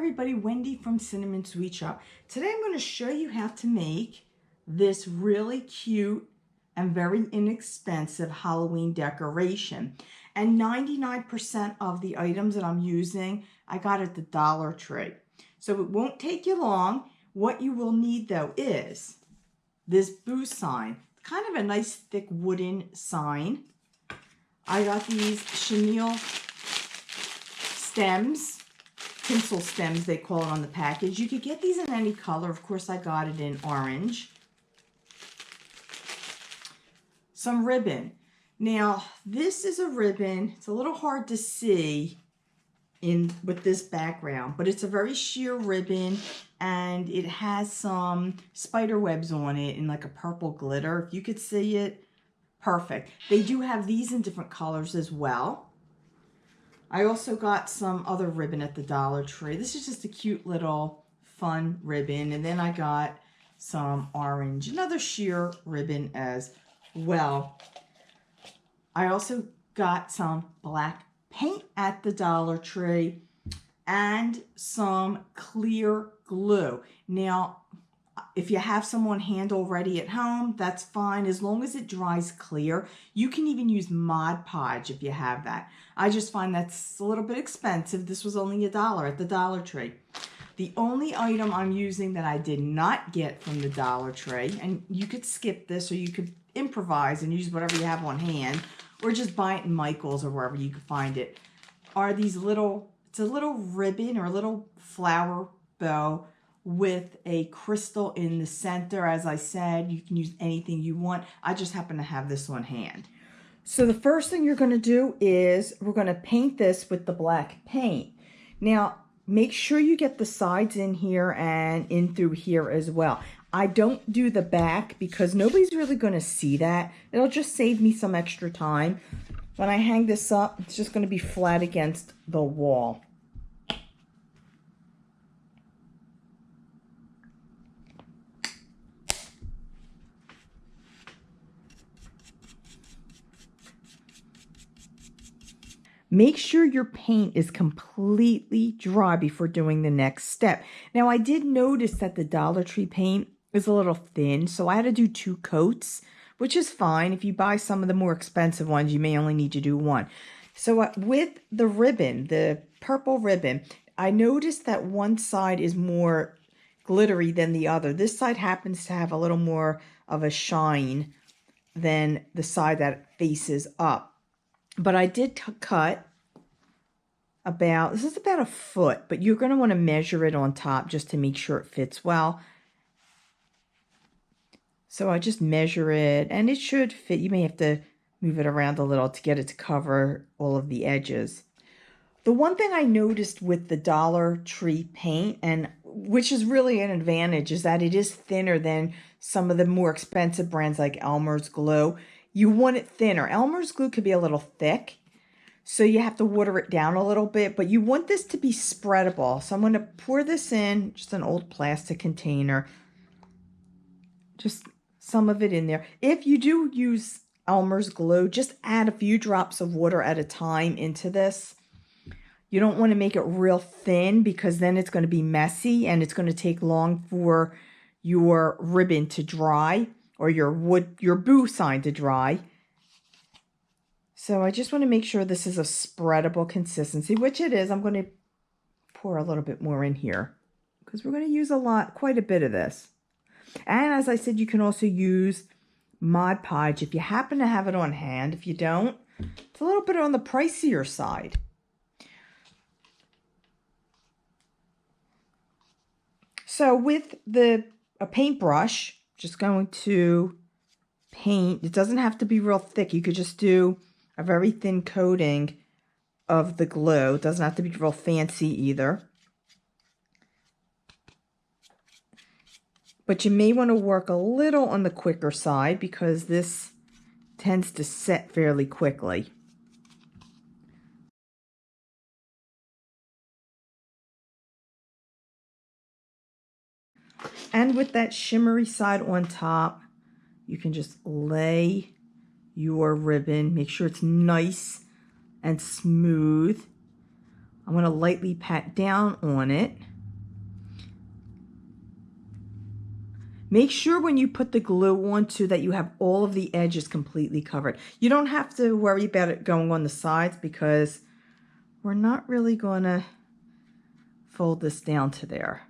everybody, Wendy from Cinnamon Sweet Shop. Today I'm going to show you how to make this really cute and very inexpensive Halloween decoration. And 99% of the items that I'm using, I got at the Dollar Tree. So it won't take you long. What you will need though is this boo sign, kind of a nice thick wooden sign. I got these chenille stems, tinsel stems they call it on the package. You could get these in any color. Of course, I got it in orange. Some ribbon. Now, this is a ribbon. It's a little hard to see with this background, but it's a very sheer ribbon and it has some spider webs on it in like a purple glitter. If you could see it, perfect. They do have these in different colors as well. I also got some other ribbon at the Dollar Tree. This is just a cute little fun ribbon. And then I got some orange, another sheer ribbon as well. I also got some black paint at the Dollar Tree and some clear glue. Now, if you have some on hand already at home, that's fine as long as it dries clear. You can even use Mod Podge if you have that. I just find that's a little bit expensive. This was only $1 at the Dollar Tree. The only item I'm using that I did not get from the Dollar Tree, and you could skip this or you could improvise and use whatever you have on hand, or just buy it in Michael's or wherever you can find it, are these little, it's a little ribbon or a little flower bow with a crystal in the center. As I said, you can use anything you want. I just happen to have this on hand. So the first thing you're going to do is we're going to paint this with the black paint. Now, make sure you get the sides in here and in through here as well. I don't do the back because nobody's really going to see that. It'll just save me some extra time. When I hang this up, it's just going to be flat against the wall. Make sure your paint is completely dry before doing the next step. Now, I did notice that the Dollar Tree paint is a little thin, so I had to do 2 coats, which is fine. If you buy some of the more expensive ones, you may only need to do 1. So with the ribbon, the purple ribbon, I noticed that one side is more glittery than the other. This side happens to have a little more of a shine than the side that faces up. But I did cut about, this is about 1 foot, but you're going to want to measure it on top just to make sure it fits well. So I just measure it and it should fit. You may have to move it around a little to get it to cover all of the edges. The one thing I noticed with the Dollar Tree paint, and which is really an advantage, is that it is thinner than some of the more expensive brands like Elmer's glue. You want it thinner. Elmer's glue could be a little thick, so you have to water it down a little bit, but you want this to be spreadable. So I'm going to pour this in, just an old plastic container, just some of it in there. If you do use Elmer's glue, just add a few drops of water at a time into this. You don't want to make it real thin because then it's going to be messy and it's going to take long for your ribbon to dry, or your boo sign to dry. So I just want to make sure this is a spreadable consistency, which it is. I'm going to pour a little bit more in here because we're going to use quite a bit of this. And as I said, you can also use Mod Podge if you happen to have it on hand. If you don't, it's a little bit on the pricier side. So with a paintbrush, just going to paint. It doesn't have to be real thick. You could just do a very thin coating of the glue. It doesn't have to be real fancy either. But you may want to work a little on the quicker side because this tends to set fairly quickly. And with that shimmery side on top, you can just lay your ribbon. Make sure it's nice and smooth. I'm going to lightly pat down on it. Make sure when you put the glue on too that you have all of the edges completely covered. You don't have to worry about it going on the sides because we're not really going to fold this down to there.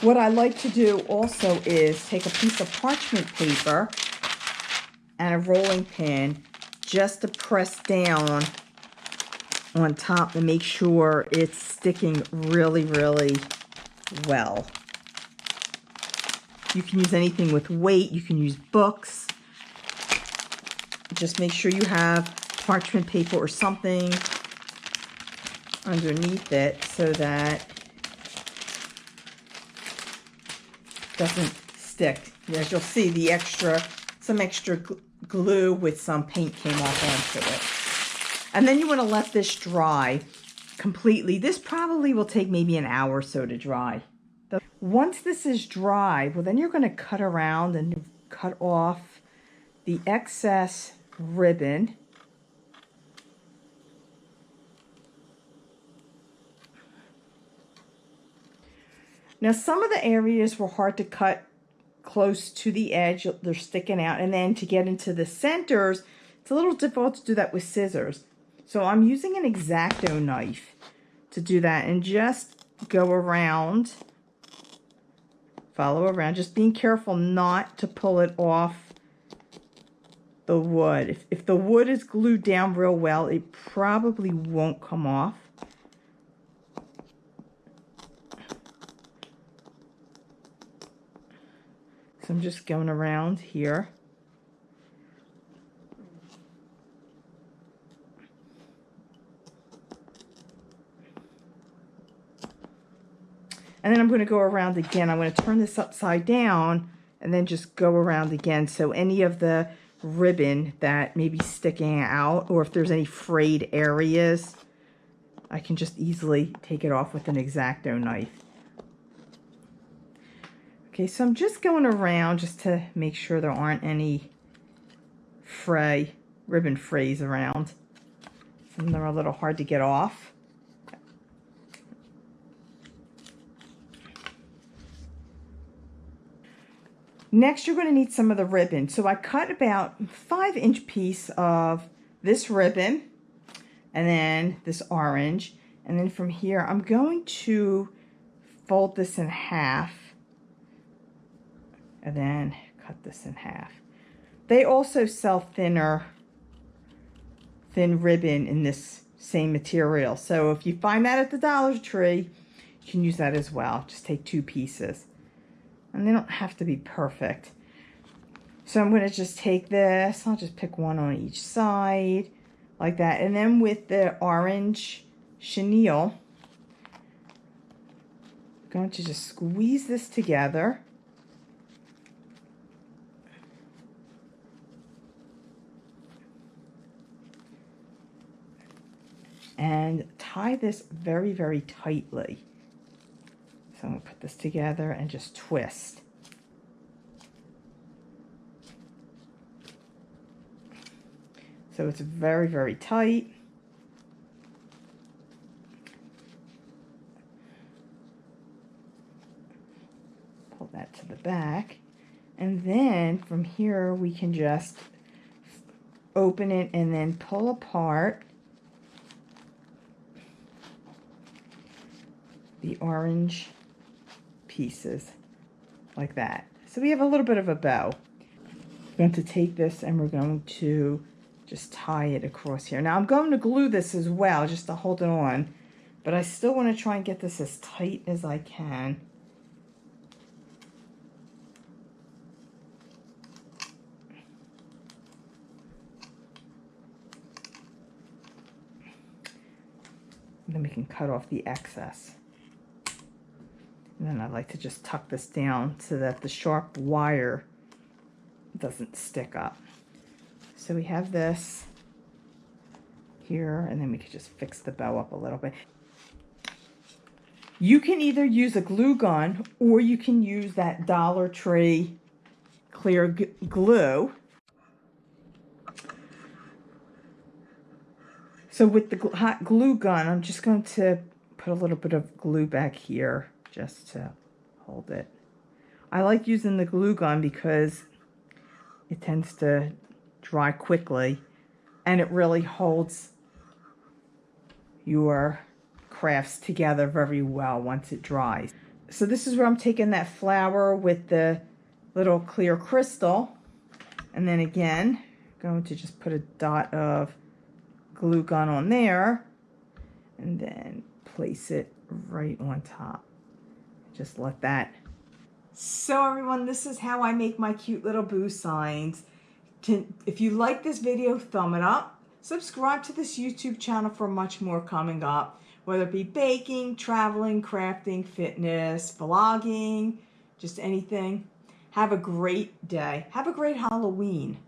What I like to do also is take a piece of parchment paper and a rolling pin just to press down on top and make sure it's sticking really, really well. You can use anything with weight. You can use books. Just make sure you have parchment paper or something underneath it so that it doesn't stick. As you'll see, some extra glue with some paint came off onto it. And then you want to let this dry completely. This probably will take maybe an hour or so to dry. Once this is dry, well, then you're going to cut around and cut off the excess ribbon. Now, some of the areas were hard to cut close to the edge. They're sticking out. And then to get into the centers, it's a little difficult to do that with scissors. So I'm using an X-Acto knife to do that and just go around, follow around, just being careful not to pull it off the wood. If the wood is glued down real well, it probably won't come off. So I'm just going around here. And then I'm going to go around again. I'm going to turn this upside down and then just go around again. So any of the ribbon that may be sticking out, or if there's any frayed areas, I can just easily take it off with an X-Acto knife. Okay, so I'm just going around just to make sure there aren't any ribbon frays around. Some of them are a little hard to get off. Next, you're going to need some of the ribbon. So I cut about a 5-inch piece of this ribbon, and then this orange. And then from here, I'm going to fold this in half, and then cut this in half. They also sell thin ribbon in this same material. So if you find that at the Dollar Tree, you can use that as well. Just take 2 pieces. And they don't have to be perfect. So I'm going to just take this. I'll just pick one on each side like that. And then with the orange chenille, I'm going to just squeeze this together. And tie this very, very tightly. So I'm going to put this together and just twist. So it's very, very tight. Pull that to the back. And then from here we can just open it and then pull apart the orange pieces like that. So we have a little bit of a bow. I'm going to take this and we're going to just tie it across here. Now I'm going to glue this as well just to hold it on, but I still want to try and get this as tight as I can. And then we can cut off the excess. And then I like to just tuck this down so that the sharp wire doesn't stick up. So we have this here, and then we can just fix the bow up a little bit. You can either use a glue gun or you can use that Dollar Tree clear glue. So with the hot glue gun, I'm just going to put a little bit of glue back here just to hold it. I like using the glue gun because it tends to dry quickly and it really holds your crafts together very well once it dries. So this is where I'm taking that flower with the little clear crystal, and then again going to just put a dot of glue gun on there and then place it right on top. Just let that. So everyone, this is how I make my cute little boo signs. If you like this video, thumb it up. Subscribe to this YouTube channel for much more coming up, whether it be baking, traveling, crafting, fitness, vlogging, just anything. Have a great day. Have a great Halloween.